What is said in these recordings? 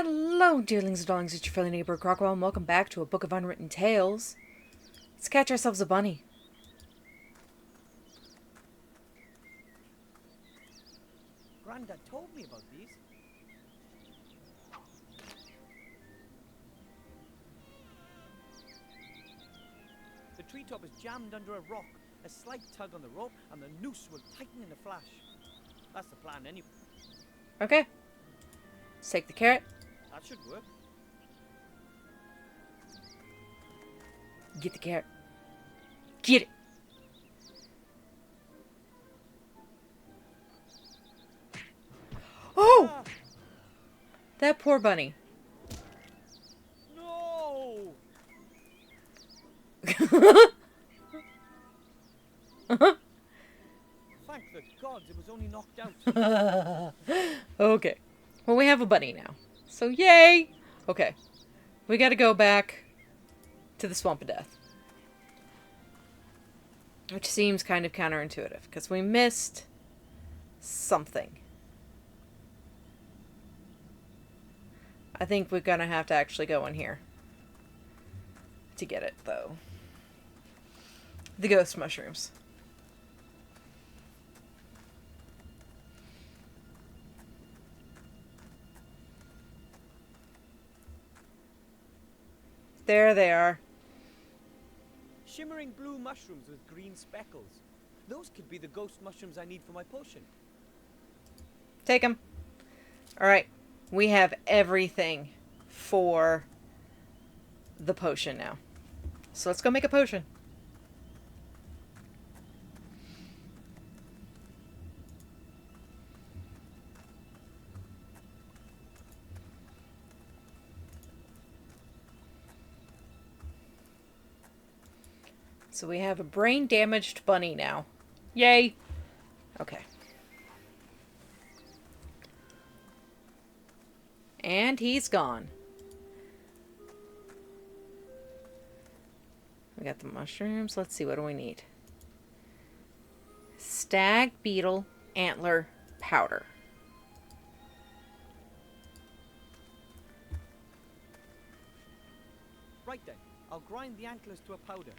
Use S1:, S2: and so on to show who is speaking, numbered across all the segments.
S1: Hello, dearlings and darlings, it's your friendly neighbor Crocoala, and welcome back to a book of unwritten tales. Let's catch ourselves a bunny.
S2: Grandad told me about these. The treetop is jammed under a rock. A slight tug on the rope and the noose will tighten in a flash. That's the plan anyway.
S1: Okay. Let's take the carrot.
S2: That should work.
S1: Get the carrot. Get it! Oh!
S2: Ah,
S1: That poor bunny.
S2: no! Thank the gods it was only knocked out.
S1: Okay. Well, we have a bunny now. So, yay! Okay. We gotta go back to the Swamp of Death. Which seems kind of counterintuitive, because we missed something. I think we're gonna have to actually go in here to get it, though. The ghost mushrooms. There they are.
S2: Shimmering blue mushrooms with green speckles. Those could be the ghost mushrooms I need for my potion.
S1: Take them. Alright. We have everything for the potion now. So let's go make a potion. So we have a brain-damaged bunny now. Yay! Okay. And he's gone. We got the mushrooms. Let's see, what do we need? Stag beetle antler powder.
S2: Right then, I'll grind the antlers to a powder.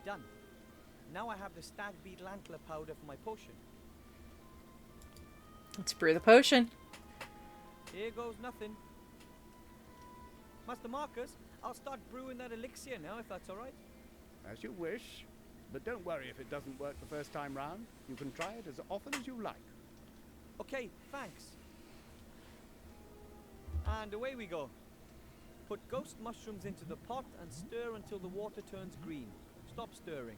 S2: Done. Now I have the stag beetle antler powder for my potion.
S1: Let's brew the potion.
S2: Here goes nothing. Master Marcus, I'll start brewing that elixir now, if that's all right.
S3: As you wish. But don't worry if it doesn't work the first time round. You can try it as often as you like.
S2: Okay, thanks. And away we go. Put ghost mushrooms into the pot and stir until the water turns green. Stop stirring.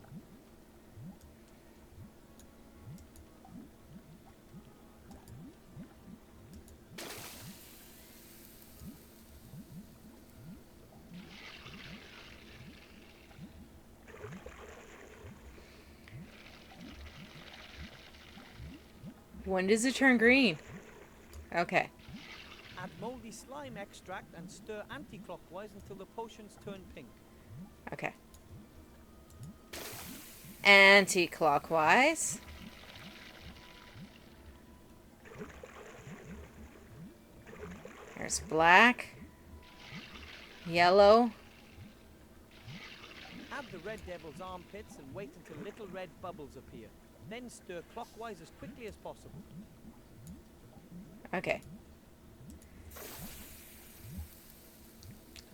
S1: When does it turn green? Okay.
S2: Add moldy slime extract and stir anti-clockwise until the potions turn pink.
S1: Okay. Anti-clockwise. There's black. Yellow.
S2: Add the red devil's armpits and wait until little red bubbles appear. Then stir clockwise as quickly as possible.
S1: Okay.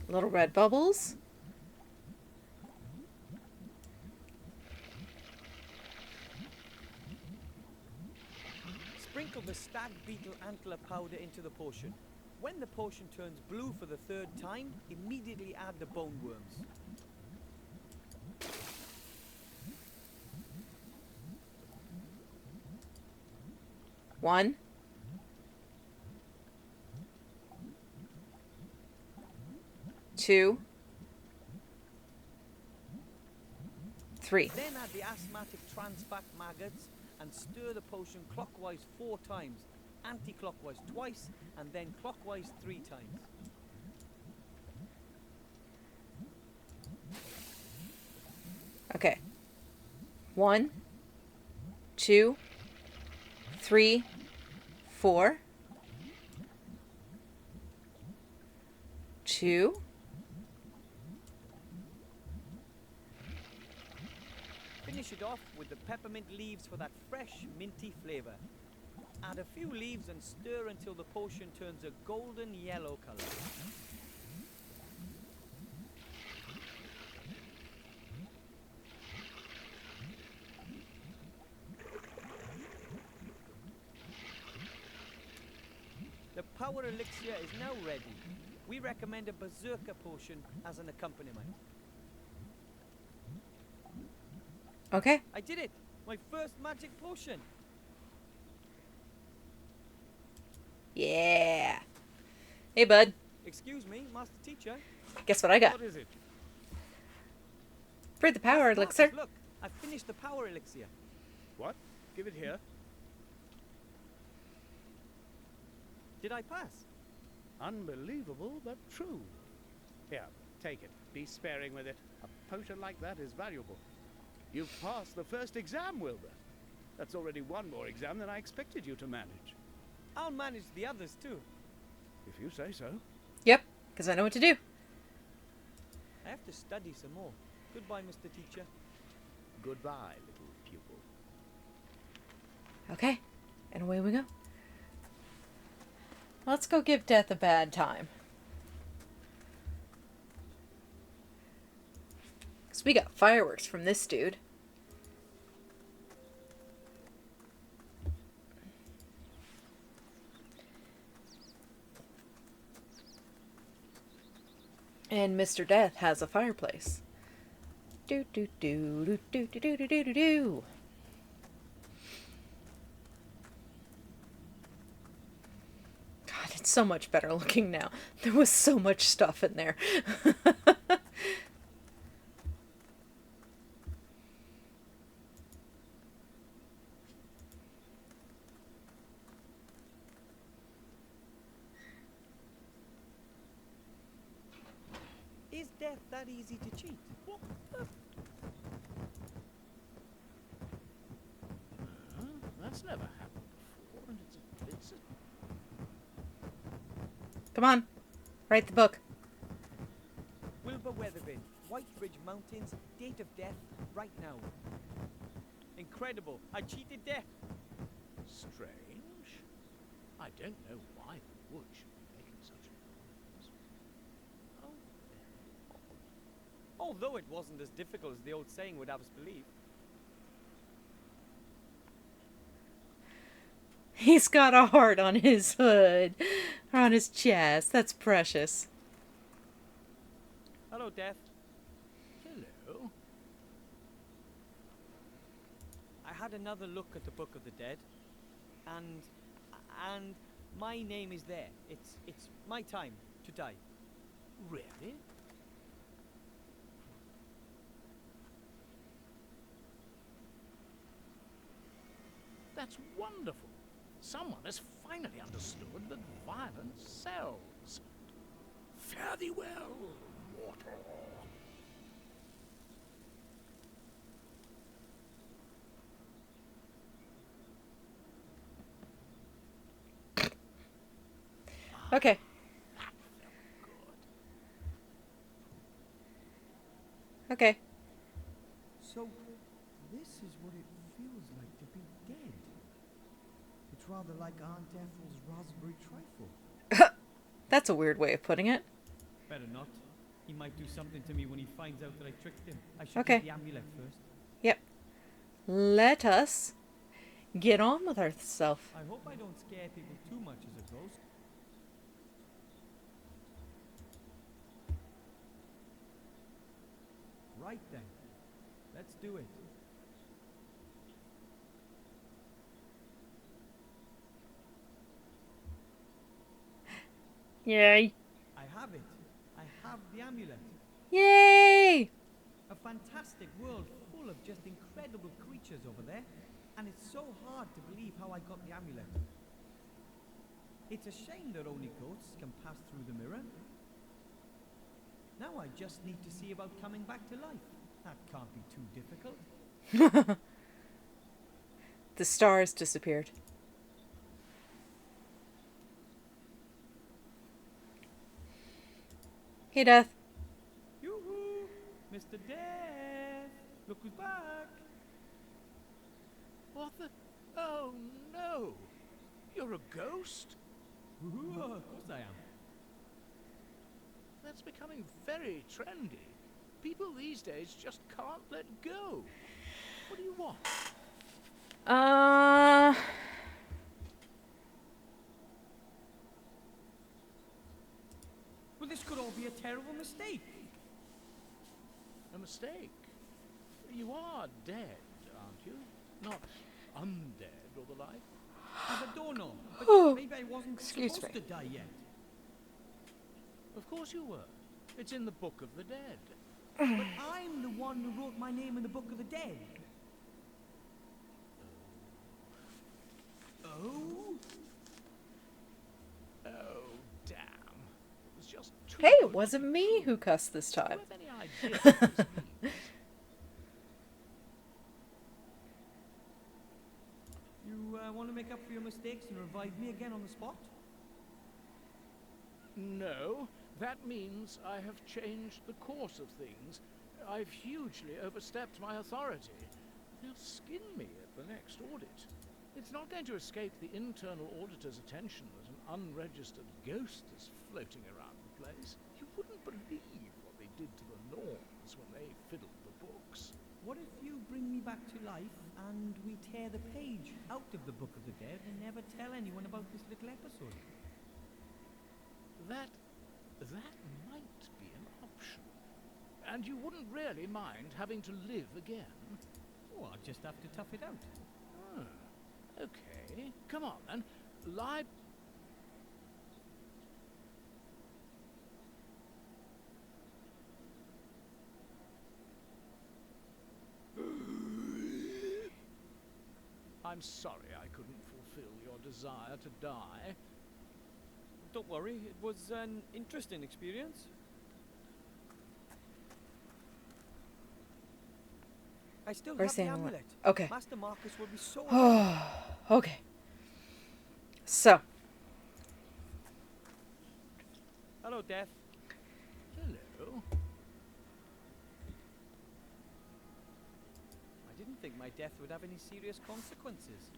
S1: Little red bubbles.
S2: Sprinkle the stag beetle antler powder into the potion. When the potion turns blue for the third time, immediately add the bone worms.
S1: One. Two. Three.
S2: Then add the asthmatic transfat maggots and stir the potion clockwise 4 times, anti-clockwise twice, and then clockwise 3 times.
S1: Okay. 1, 2, 3, 4, 2.
S2: Finish it off with the peppermint leaves for that fresh, minty flavour. Add a few leaves and stir until the potion turns a golden yellow colour. The power elixir is now ready. We recommend a berserker potion as an accompaniment.
S1: Okay.
S2: I did it! My first magic potion!
S1: Yeah. Hey, bud.
S2: Excuse me, Master Teacher.
S1: Guess what I got?
S3: What is it?
S1: For the power elixir.
S2: Look, I finished the power elixir.
S3: What? Give it here.
S2: Did I pass?
S3: Unbelievable, but true. Here, take it. Be sparing with it. A potion like that is valuable. You've passed the first exam, Wilbur. That's already one more exam than I expected you to manage.
S2: I'll manage the others too.
S3: If you say so.
S1: Yep, because I know what to do.
S2: I have to study some more. Goodbye, Mr. Teacher.
S3: Goodbye, little pupil.
S1: Okay, and away we go. Let's go give Death a bad time. Because we got fireworks from this dude. And Mr. Death has a fireplace. Do do do do do do do do do do. God, it's so much better looking now. There was so much stuff in there.
S2: Is death that easy to cheat? What the?
S3: That's never happened before, and it's
S1: Come on, write the book.
S2: Wilbur Weatherbin, White Ridge Mountains, date of death, right now. Incredible! I cheated death!
S3: strange. I don't know why the wood should be making such noise. Oh,
S2: Although it wasn't as difficult as the old saying would have us believe.
S1: He's got a heart on his hood, or on his chest. That's precious.
S2: Hello, Death.
S3: hello.
S2: I had another look at the Book of the Dead, and my name is there. It's my time to die.
S3: Really? That's wonderful. Someone has finally understood that violence sells. Fare thee well, mortal.
S1: Okay.
S3: That felt good.
S1: Okay.
S4: So, this is what it feels like to be dead. It's rather like Aunt Ethel's raspberry trifle.
S1: That's a weird way of putting it.
S2: Better not. He might do something to me when he finds out that I tricked him. I should
S1: Okay.
S2: get the amulet first.
S1: Yep. Let us get on with ourselves.
S2: I hope I don't scare people too much as it goes. Right then. Let's do it.
S1: Yay.
S2: I have it. I have the amulet.
S1: Yay!
S2: A fantastic world full of just incredible creatures over there. And it's so hard to believe how I got the amulet. It's a shame that only ghosts can pass through the mirror. Now I just need to see about coming back to life. That can't be too difficult.
S1: The stars disappeared. Hey, Death.
S2: Yoo-hoo! Mr. Death! Look who's back!
S3: What the? Oh no! You're a ghost?
S2: Woohoo! Of course I am.
S3: That's becoming very trendy. People these days just can't let go. What do you want?
S2: Well, this could all be a terrible mistake.
S3: A mistake. You are dead, aren't you? Not undead or the like.
S2: I don't know, but maybe I wasn't
S1: Excuse
S2: supposed
S1: me.
S2: to die yet.
S3: Of course you were. It's in the Book of the Dead.
S2: But I'm the one who wrote my name in the Book of the Dead. Oh?
S3: Oh, damn. It was just too
S1: Hey,
S3: good
S1: it wasn't
S3: to be
S1: me
S3: true.
S1: who cussed this
S3: Do you
S1: time.
S3: have any idea what this means?
S2: You want to make up for your mistakes and revive me again on the spot?
S3: No, that means I have changed the course of things. I've hugely overstepped my authority. They'll skin me at the next audit. It's not going to escape the internal auditor's attention that an unregistered ghost is floating around the place. You wouldn't believe what they did to the lawns when they fiddled the books.
S2: What if you bring me back to life and we tear the page out of the Book of the Dead and never tell anyone about this little episode?
S3: That might be an option. And you wouldn't really mind having to live again?
S2: Oh, I'll just have to tough it out.
S3: Oh, okay. Come on then. Lie. I'm sorry I couldn't fulfill your desire to die.
S2: Don't worry, it was an interesting experience. I still
S1: Where's
S2: have the
S1: the amulet?
S2: amulet.
S1: Okay.
S2: Master Marcus will be so happy.
S1: Okay. So,
S2: Hello, Death.
S3: Hello.
S2: I didn't think my death would have any serious consequences.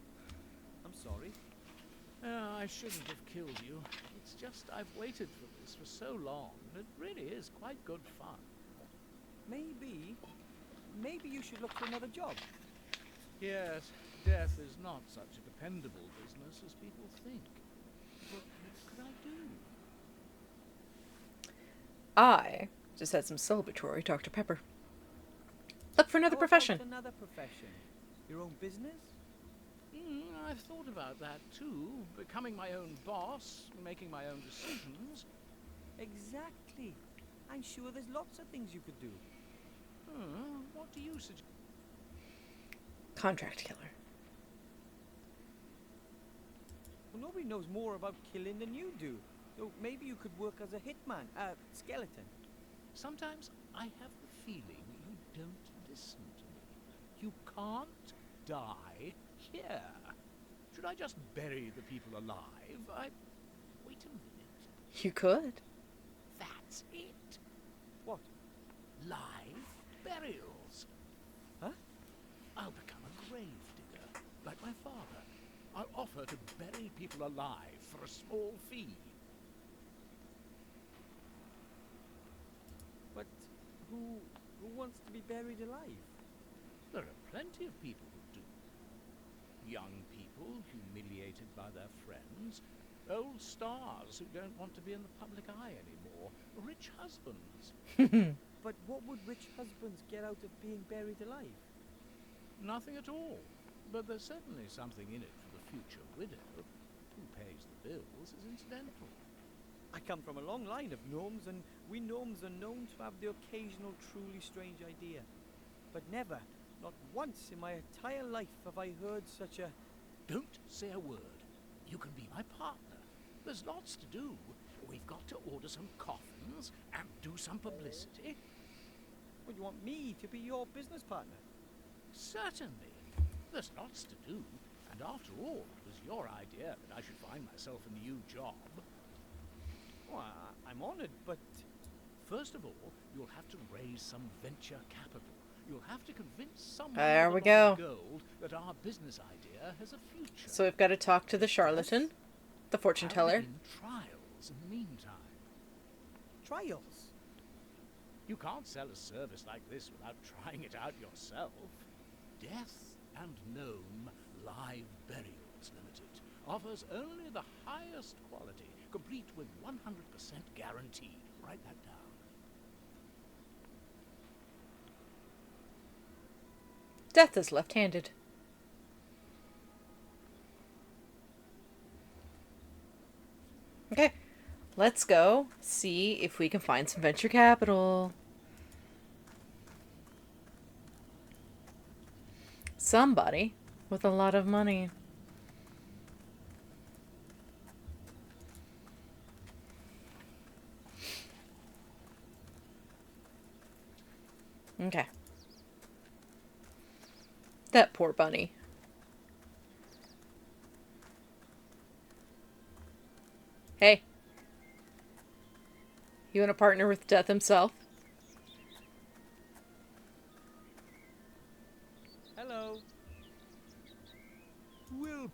S2: I'm sorry.
S3: I shouldn't have killed you. It's just I've waited for this for so long. It really is quite good fun.
S2: Maybe you should look for another job.
S3: Yes, death is not such a dependable business as people think. But what could I do?
S1: I just had some celebratory Dr. Pepper. Look for another
S2: How about
S1: profession.
S2: Another profession. Your own business?
S3: I've thought about that too. Becoming my own boss, making my own decisions.
S2: Exactly. I'm sure there's lots of things you could do.
S3: What do you suggest?
S1: Contract killer.
S2: Well, nobody knows more about killing than you do. So maybe you could work as a hitman, skeleton.
S3: Sometimes I have the feeling you don't listen to me. You can't die here. Should I just bury the people alive? Wait a minute.
S1: You could.
S3: That's it.
S2: What?
S3: Live burials.
S2: Huh?
S3: I'll become a grave digger, like my father. I'll offer to bury people alive for a small fee.
S2: But who wants to be buried alive?
S3: There are plenty of people who do. Young people humiliated by their friends, old stars who don't want to be in the public eye anymore, rich husbands.
S2: But what would rich husbands get out of being buried alive?
S3: Nothing at all. But there's certainly something in it for the future widow. Who pays the bills is incidental.
S2: I come from a long line of gnomes, and we gnomes are known to have the occasional truly strange idea. But never, not once in my entire life have I heard such a...
S3: Don't say a word. You can be my partner. There's lots to do. We've got to order some coffins and do some publicity.
S2: Well, you want me to be your business partner?
S3: Certainly. There's lots to do. And after all, it was your idea that I should find myself a new job.
S2: Oh, I'm honored, but
S3: First of all, you'll have to raise some venture capital. You'll have to convince someone
S1: There
S3: with
S1: we
S3: a lot of
S1: go.
S3: gold that our business idea has a future.
S1: So we've got to talk to the charlatan, the fortune
S3: I'll
S1: teller.
S3: begin trials in the meantime.
S2: Trials?
S3: You can't sell a service like this without trying it out yourself. Death and Gnome Live Burials Limited offers only the highest quality, complete with 100% guarantee. Write that down.
S1: Death is left-handed. Okay, let's go see if we can find some venture capital. Somebody with a lot of money. Okay. That poor bunny. Hey. You want to partner with Death himself?
S2: Hello.
S3: Will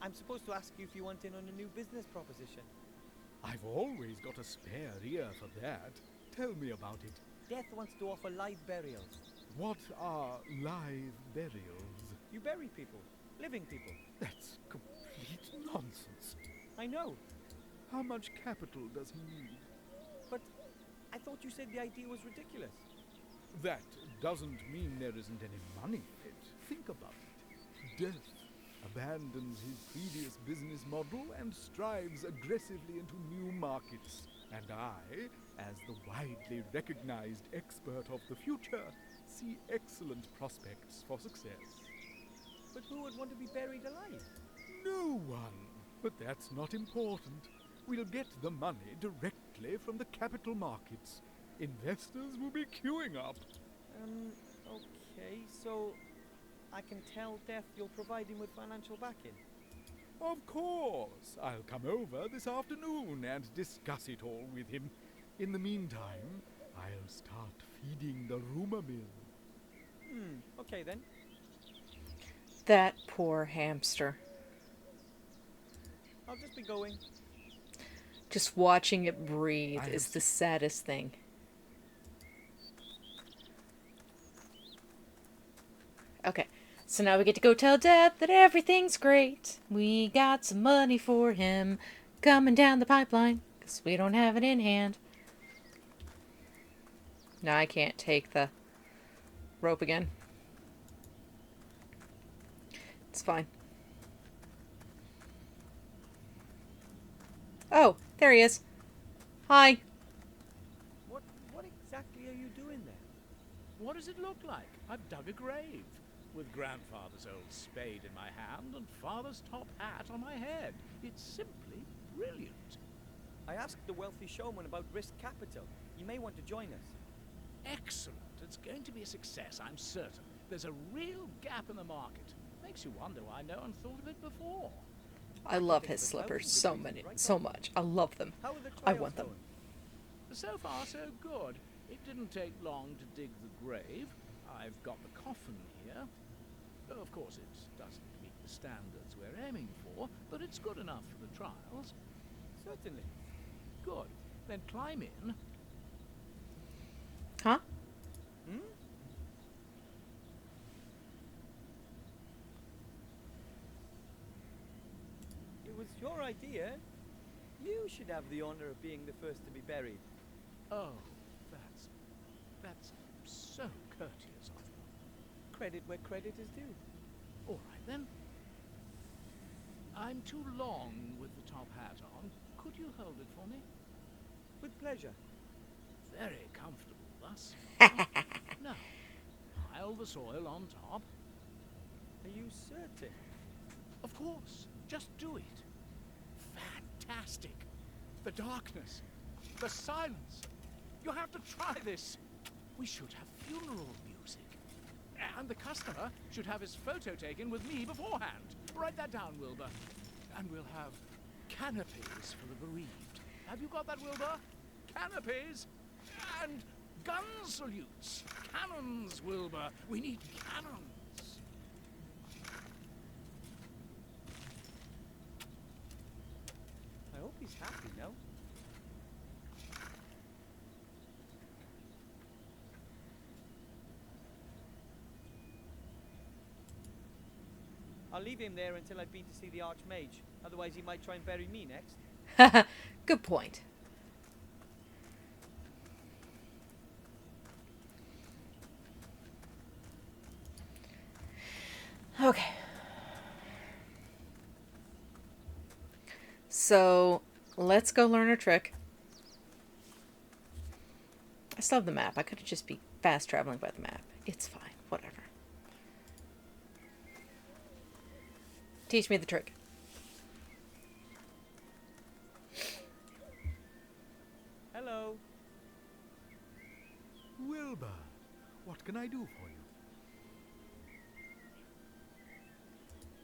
S2: I'm supposed to ask you if you want in on a new business proposition.
S3: I've always got a spare ear for that. Tell me about it.
S2: Death wants to offer live burials.
S3: What are live burials?
S2: You bury people. Living people.
S3: That's complete nonsense.
S2: I know.
S3: How much capital does he need?
S2: But I thought you said the idea was ridiculous.
S3: That doesn't mean there isn't any money in it. Think about it. Death abandons his previous business model and strives aggressively into new markets. And I, as the widely recognized expert of the future, see excellent prospects for success.
S2: But who would want to be buried alive?
S3: No one. But that's not important. We'll get the money directly from the capital markets. Investors will be queuing up.
S2: Okay, so I can tell Death you'll provide him with financial backing.
S3: Of course. I'll come over this afternoon and discuss it all with him. In the meantime, I'll start feeding the rumor mill.
S2: Okay then.
S1: That poor hamster.
S2: I'll just be going.
S1: Just watching it breathe
S3: I
S1: is
S3: have
S1: the saddest thing. Okay, so now we get to go tell Death that everything's great. We got some money for him coming down the pipeline, because we don't have it in hand. No, I can't take the rope again. It's fine. Oh, there he is. Hi.
S2: What exactly are you doing there?
S3: What does it look like? I've dug a grave, with Grandfather's old spade in my hand and Father's top hat on my head. It's simply brilliant.
S2: I asked the wealthy showman about risk capital. You may want to join us.
S3: Excellent. It's going to be a success, I'm certain. There's a real gap in the market. Makes you wonder why no one thought of it before.
S1: I love his slippers so much. I love them.
S2: How are the
S1: I
S2: trials
S1: want them.
S2: going?
S3: So far, so good. It didn't take long to dig the grave. I've got the coffin here. Of course, it doesn't meet the standards we're aiming for, but it's good enough for the trials.
S2: Certainly.
S3: Good. Then climb in.
S1: Huh?
S2: It was your idea. You should have the honor of being the first to be buried.
S3: Oh, that's so courteous of you.
S2: Credit where credit is due.
S3: All right, then. I'm too long with the top hat on. Could you hold it for me?
S2: With pleasure.
S3: Very comfortable thus far. Now, pile the soil on top.
S2: Are you certain?
S3: Of course. Just do it. Fantastic. The darkness. The silence. You have to try this. We should have funeral music. And the customer should have his photo taken with me beforehand. Write that down, Wilbur. And we'll have canopies for the bereaved. Have you got that, Wilbur? Canopies and gun salutes. Cannons, Wilbur. We need cannons.
S2: I hope he's happy now. I'll leave him there until I've been to see the Archmage. Otherwise, he might try and bury me next.
S1: Good point. Okay. So, let's go learn a trick. I still have the map. I could just be fast traveling by the map. It's fine. Whatever. Teach me the trick.
S2: Hello.
S5: Wilbur, what can I do for you?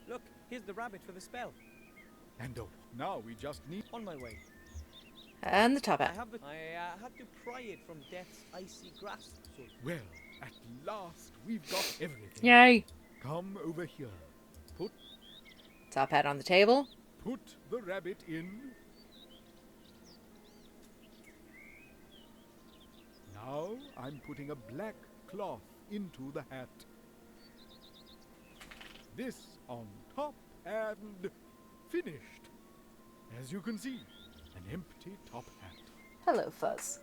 S2: Look, here's the rabbit for the spell.
S5: And now we just need...
S2: On my way.
S1: And the top
S2: I
S1: hat.
S2: have the. I had to pry it from death's icy grasp. So
S5: Well, at last we've got everything.
S1: Yay!
S5: Come over here.
S1: Top hat on the table.
S5: Put the rabbit in. Now I'm putting a black cloth into the hat. This on top and finished. As you can see, an empty top hat.
S1: Hello, Fuzz.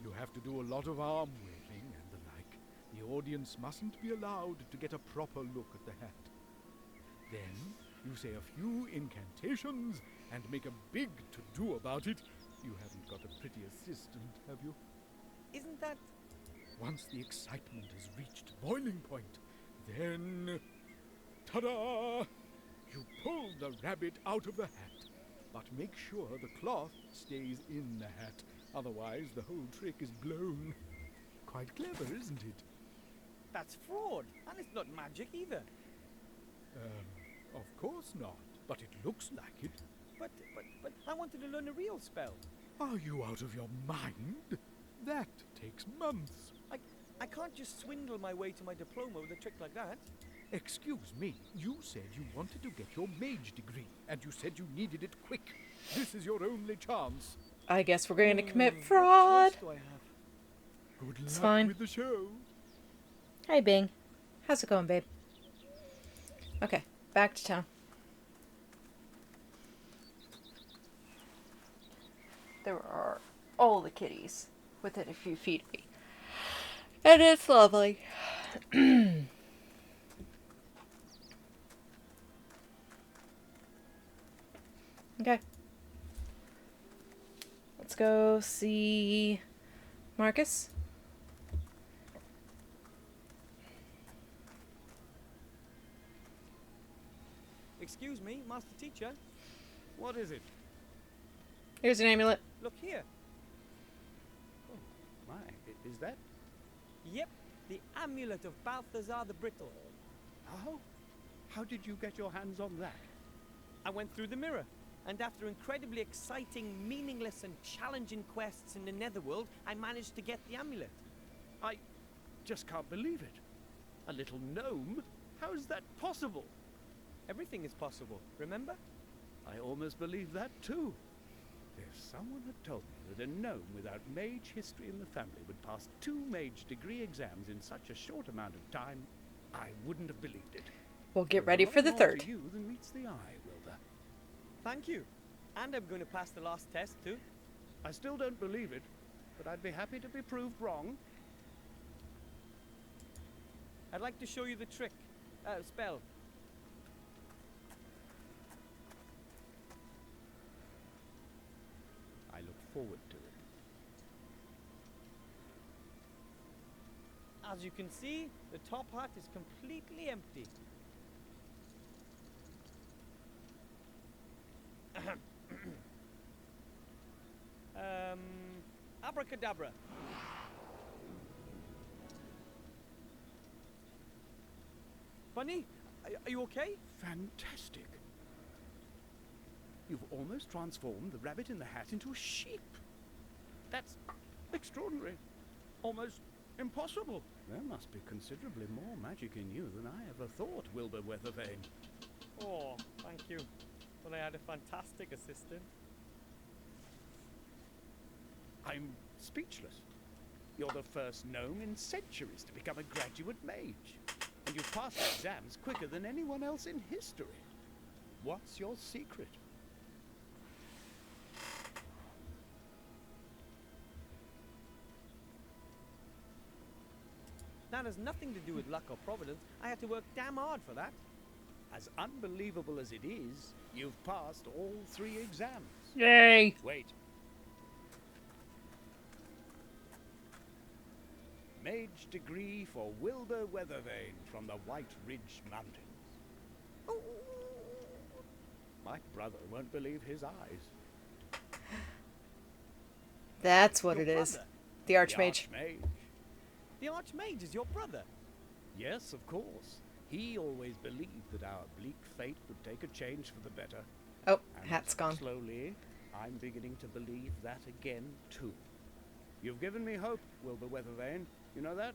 S5: You have to do a lot of arm waving and the like. The audience mustn't be allowed to get a proper look at the hat. Then you say a few incantations and make a big to-do about it. You haven't got a pretty assistant, have you?
S2: isn't that?
S5: Once the excitement has reached boiling point, then... ta-da! You pull the rabbit out of the hat, but make sure the cloth stays in the hat. Otherwise, the whole trick is blown. Quite clever, isn't it?
S2: That's fraud, and it's not magic either.
S5: Of course not, but it looks like it.
S2: But I wanted to learn a real spell.
S5: Are you out of your mind? That takes months.
S2: I can't just swindle my way to my diploma with a trick like that.
S5: Excuse me, you said you wanted to get your mage degree, and you said you needed it quick. This is your only chance.
S1: I guess we're going to commit
S2: What
S1: fraud.
S2: choice do I have?
S5: Good
S1: It's
S5: luck
S1: fine.
S5: with the show.
S1: Hey, Bing. How's it going, babe? Okay, back to town. There are all the kitties within a few feet of me. And it's lovely. Okay. Let's go see Marcus.
S2: Excuse me, Master Teacher.
S3: What is it?
S1: Here's an amulet.
S2: Look here.
S3: My, is that?
S2: Yep, the amulet of Balthazar the Brittle.
S3: How? How did you get your hands on that?
S2: I went through the mirror, and after incredibly exciting, meaningless, and challenging quests in the Netherworld, I managed to get the amulet.
S3: I just can't believe it. A little gnome? How is that possible?
S2: Everything is possible, remember?
S3: I almost believe that too. If someone had told me that a gnome without mage history in the family would pass 2 mage degree exams in such a short amount of time, I wouldn't have believed it.
S1: We'll get
S3: There's
S1: ready
S3: a
S1: for
S3: lot
S1: the
S3: more
S1: third.
S3: to you than meets the eye, Wilbur.
S2: Thank you. And I'm going to pass the last test, too.
S3: I still don't believe it, but I'd be happy to be proved wrong.
S2: I'd like to show you the trick. Spell.
S3: I look forward to it.
S2: As you can see, the top hat is completely empty. Abracadabra. Bunny, are you okay?
S3: fantastic. You've almost transformed the rabbit in the hat into a sheep. That's extraordinary. Almost impossible. There must be considerably more magic in you than I ever thought, Wilbur Weathervane.
S2: Oh, thank you. Well, I had a fantastic assistant.
S3: I'm speechless. You're the first gnome in centuries to become a graduate mage. And you've passed the exams quicker than anyone else in history. What's your secret?
S2: That has nothing to do with luck or providence. I had to work damn hard for that.
S3: As unbelievable as it is, you've passed all 3 exams.
S1: Yay!
S3: Wait. Mage degree for Wilbur Weathervane from the White Ridge Mountains. My brother won't believe his eyes.
S1: That's what
S2: Your
S1: it is.
S2: brother?
S1: The Archmage.
S3: The Archmage.
S2: The Archmage is your brother.
S3: Yes, of course. He always believed that our bleak fate would take a change for the better.
S1: Oh,
S3: And
S1: hat's gone.
S3: slowly, I'm beginning to believe that again, too. You've given me hope, Wilbur Weathervane. You know that?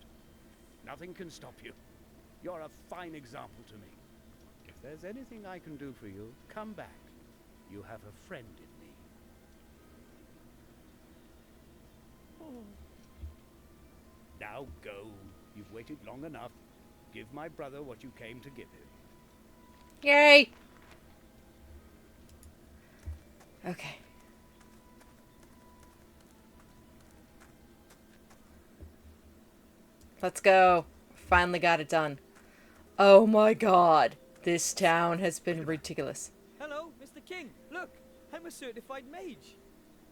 S3: Nothing can stop you. You're a fine example to me. If there's anything I can do for you, come back. You have a friend in me. Now go. You've waited long enough. Give my brother what you came to give him.
S1: Yay! Okay. Let's go. Finally got it done. Oh my god. This town has been ridiculous.
S2: Hello, Mr. King. Look, I'm a certified mage.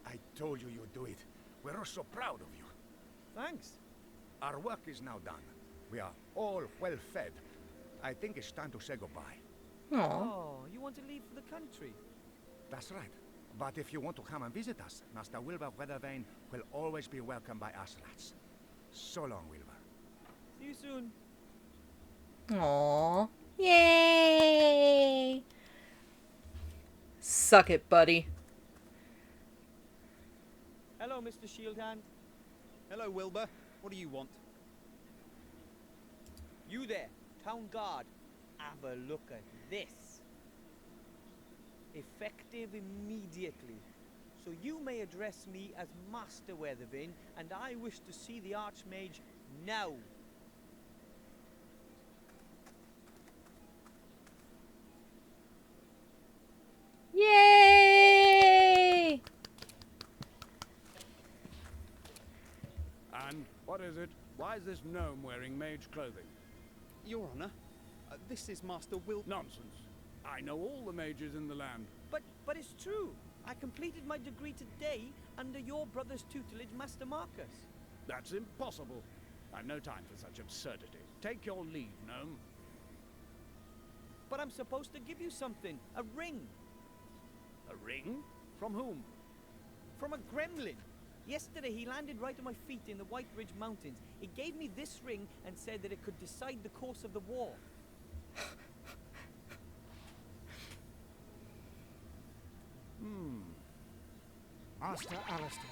S6: I told you you'd do it. We're all so proud of you.
S2: Thanks.
S6: Our work is now done. We are all well fed. I think it's time to say goodbye.
S1: Aw.
S2: Oh, you want to leave for the country?
S6: That's right. But if you want to come and visit us, Master Wilbur Weathervane will always be welcome by us rats. So long, Wilbur.
S2: See you soon.
S1: Aw. Yay! Suck it, buddy.
S2: Hello, Mr. Shieldhand.
S7: Hello, Wilbur. What do you want?
S2: You there, town guard. Have a look at this. Effective immediately. So you may address me as Master Weathervane, and I wish to see the Archmage now.
S1: Yay!
S3: And what is it? Why is this gnome wearing mage clothing?
S7: Your Honor, this is Master Wil...
S3: Nonsense. I know all the mages in the land.
S2: But it's true. I completed my degree today under your brother's tutelage, Master Marcus.
S3: That's impossible. I've no time for such absurdity. Take your leave, gnome.
S2: But I'm supposed to give you something. A ring.
S3: A ring? From whom?
S2: From a gremlin. Yesterday he landed right at my feet in the White Ridge Mountains. He gave me this ring and said that it could decide the course of the war.
S8: Master Alistair,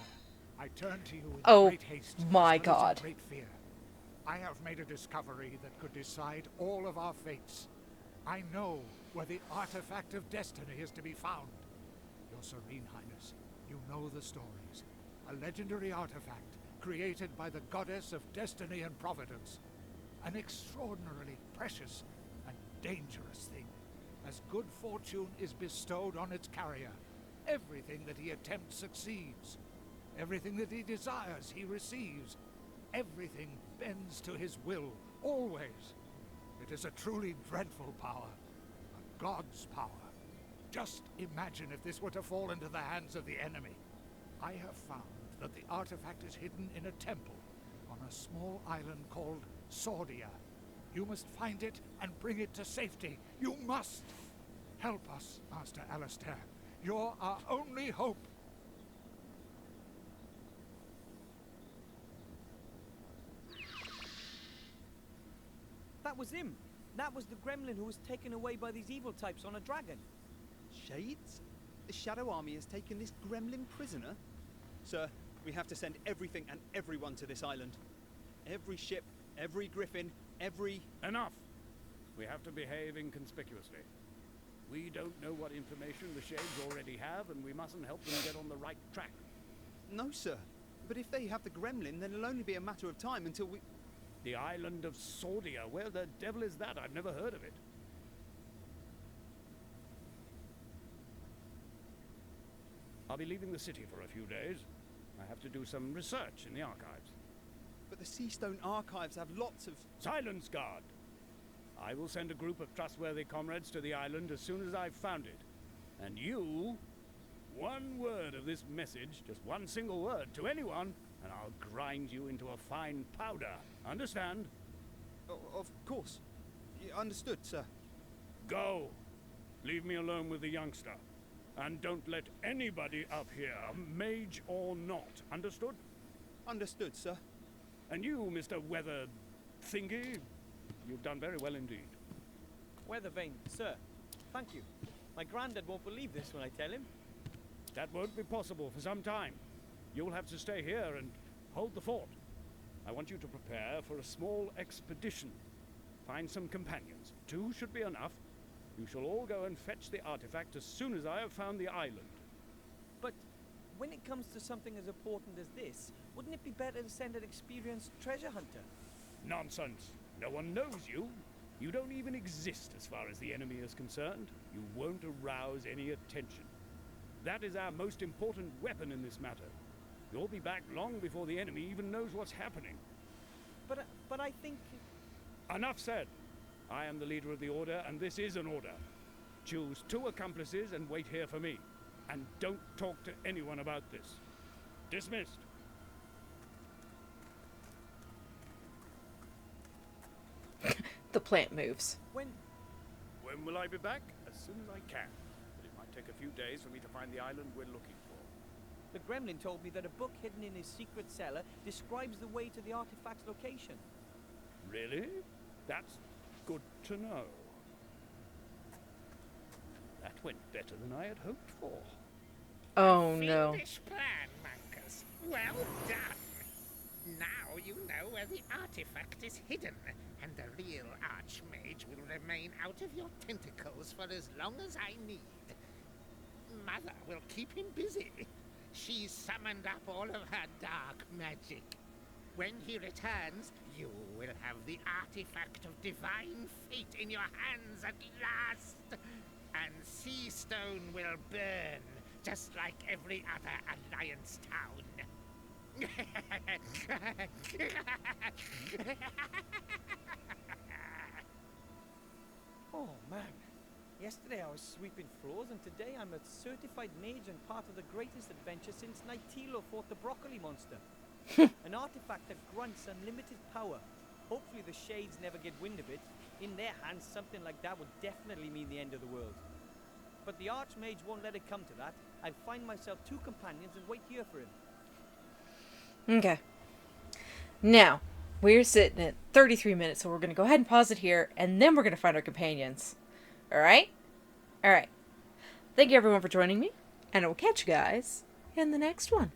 S8: I turn to you in
S1: Oh
S8: great haste.
S1: my
S8: as well as in
S1: God.
S8: great fear. I have made a discovery that could decide all of our fates. I know where the artifact of destiny is to be found. Your Serene Highness, you know the stories. A legendary artifact created by the goddess of destiny and providence. An extraordinarily precious and dangerous thing. As good fortune is bestowed on its carrier, everything that he attempts succeeds. Everything that he desires, he receives. Everything bends to his will, always. It is a truly dreadful power. A god's power. Just imagine if this were to fall into the hands of the enemy. I have found that the artifact is hidden in a temple on a small island called Sordia. You must find it and bring it to safety. You must! Help us, Master Alistair. You're our only hope.
S2: That was him. That was the gremlin who was taken away by these evil types on a dragon.
S7: Shades? The Shadow Army has taken this gremlin prisoner? Sir, we have to send everything and everyone to this island. Every ship, every griffin, every...
S3: Enough! We have to behave inconspicuously. We don't know what information the Shades already have, and we mustn't help them get on the right track.
S7: No, sir. But if they have the gremlin, then it'll only be a matter of time until we...
S3: The island of Sordia. Where the devil is that? I've never heard of it. I'll be leaving the city for a few days. I have to do some research in the archives.
S7: But the Seastone archives have lots of...
S3: Silence, guard! I will send a group of trustworthy comrades to the island as soon as I've found it. And you... one word of this message, just one single word, to anyone, and I'll grind you into a fine powder. Understand?
S7: Of course. Understood, sir.
S3: Go! Leave me alone with the youngster. And don't let anybody up here, mage or not. Understood?
S7: Understood, sir.
S3: And you, Mr. Weather Thingy, you've done very well indeed.
S2: Weathervane, sir. Thank you. My granddad won't believe this when I tell him.
S3: That won't be possible for some time. You'll have to stay here and hold the fort. I want you to prepare for a small expedition. Find some companions. 2 should be enough. You shall all go and fetch the artifact as soon as I have found the island.
S2: But when it comes to something as important as this, wouldn't it be better to send an experienced treasure hunter?
S3: Nonsense. No one knows you. You don't even exist as far as the enemy is concerned. You won't arouse any attention. That is our most important weapon in this matter. You'll be back long before the enemy even knows what's happening.
S2: But I think...
S3: Enough said. I am the leader of the Order, and this is an order. Choose 2 accomplices and wait here for me. And don't talk to anyone about this. Dismissed.
S1: The plant moves.
S3: When will I be back? As soon as I can. But it might take a few days for me to find the island we're looking for.
S2: The gremlin told me that a book hidden in his secret cellar describes the way to the artifact's location.
S3: Really? That's good to know. That went better than I had hoped for.
S1: Oh no.
S9: Fiendish plan, Mancus. Well done. Now you know where the artifact is hidden, and the real Archmage will remain out of your tentacles for as long as I need. Mother will keep him busy. She's summoned up all of her dark magic. When he returns, you will have the artifact of divine fate in your hands at last. And Seastone will burn, just like every other Alliance town.
S2: Oh man. Yesterday I was sweeping floors, and today I'm a certified mage and part of the greatest adventure since Nightilo fought the broccoli monster. An artifact that grants unlimited power. Hopefully the Shades never get wind of it. In their hands, something like that would definitely mean the end of the world. But the Archmage won't let it come to that. I'll find myself 2 companions and wait here for him.
S1: Okay. Now, we're sitting at 33 minutes, so we're going to go ahead and pause it here, and then we're going to find our companions. Alright? Alright. Thank you everyone for joining me, and I will catch you guys in the next one.